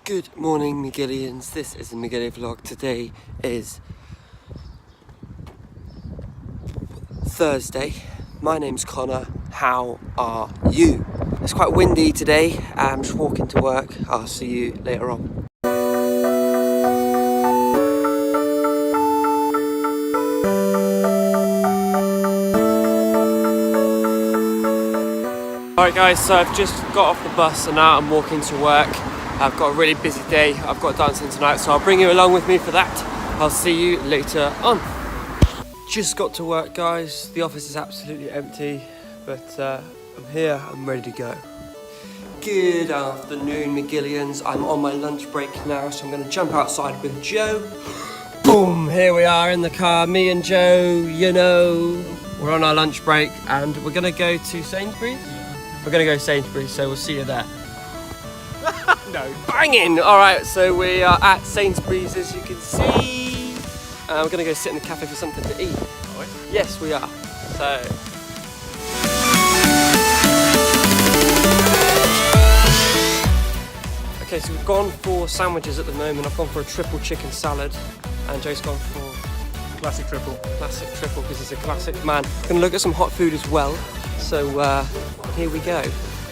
Good morning, McGillians. This is a McGilly vlog. Today is Thursday. My name's Connor. How are you? It's quite windy today. I'm just walking to work. I'll see you later on. Alright guys, so I've just got off the bus and now I'm walking to work. I've got a really busy day. I've got dancing tonight, so I'll bring you along with me for that. I'll see you later on. Just got to work, guys. The office is absolutely empty, but I'm here, I'm ready to go. Good afternoon, McGillians. I'm on my lunch break now, so I'm gonna jump outside with Joe. Boom, here we are in the car, me and Joe, you know. We're on our lunch break and we're gonna go to Sainsbury's. We're gonna go to Sainsbury's, so we'll see you there. No. Banging! Alright, so we are at Sainsbury's, as you can see. We're gonna go sit in the cafe for something to eat. Are we? Yes, we are. So. Okay, so we've gone for sandwiches at the moment. I've gone for a triple chicken salad, and Joe's gone for classic triple. Classic triple, because he's a classic man. Gonna look at some hot food as well. So here we go.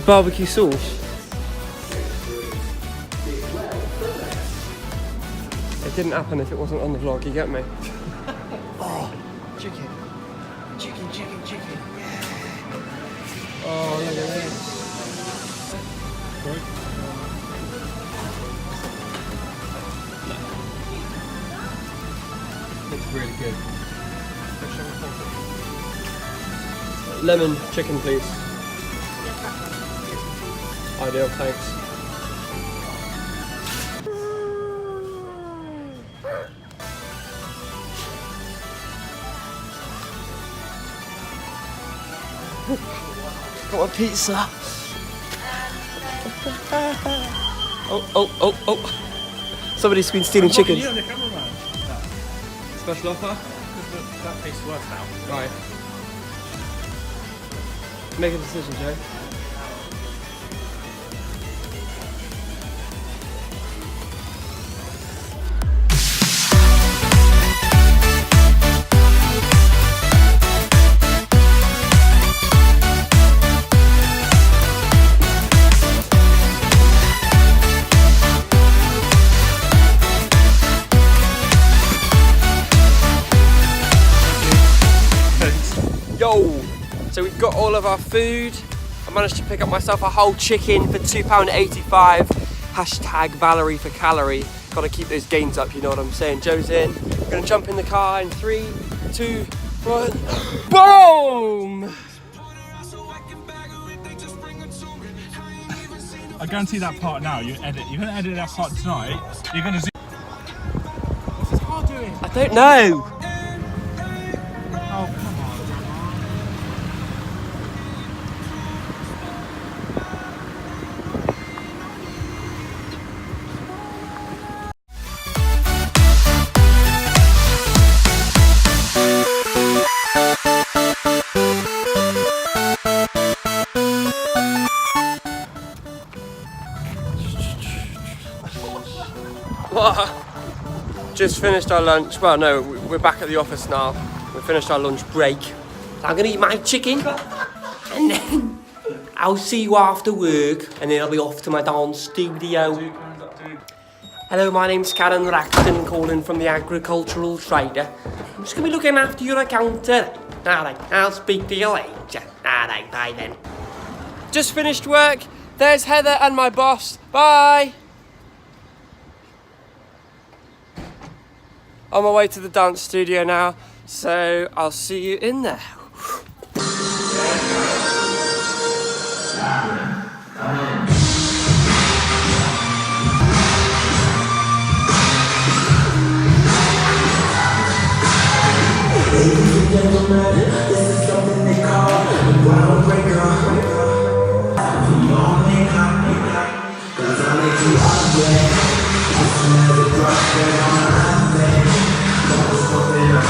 Barbecue sauce. It didn't happen if it wasn't on the vlog, you get me? Oh, chicken. Chicken. Yeah. Oh, look at this. Sorry? Looks really good. Lemon chicken, please. Ideal, thanks. Got a pizza. Oh. Somebody's been stealing chickens. You on the camera, man. Special offer? That tastes worse now. Right. Make a decision, Joe. Yo! So we've got all of our food. I managed to pick up myself a whole chicken for £2.85. Hashtag Valerie for calorie. Gotta keep those gains up, you know what I'm saying. Joe's in. We're gonna jump in the car in 3, 2, 1. Boom! I guarantee that part now, you're gonna edit that part tonight, you're gonna zoom. What's this car doing? I don't know. Oh, come on. Just finished our lunch. Well, no, we're back at the office now. We finished our lunch break. So I'm gonna eat my chicken, and then I'll see you after work, and then I'll be off to my dance studio. Hello, my name's Karen Raxton, calling from the Agricultural Trader. I'm just gonna be looking after your account. Alright, I'll speak to you later. Alright, bye then. Just finished work. There's Heather and my boss. Bye. On my way to the dance studio now, so I'll see you in there. Ladies and gentlemen, this is something they call the groundbreaker. You all make hot, 'cause I make you hot, yeah. Listen as it drops down on the hot thing. Don't something up,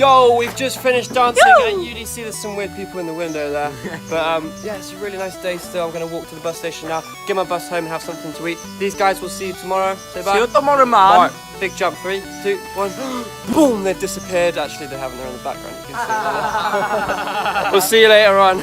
Yo, we've just finished dancing at UDC. There's some weird people in the window there. But yeah, it's a really nice day still. I'm going to walk to the bus station now, get my bus home and have something to eat. These guys will see you tomorrow. Say bye. See you tomorrow, man. Right, big jump. 3, 2, 1. Boom, they've disappeared. Actually, they haven't. They're in the background. You can see them. We'll see you later on.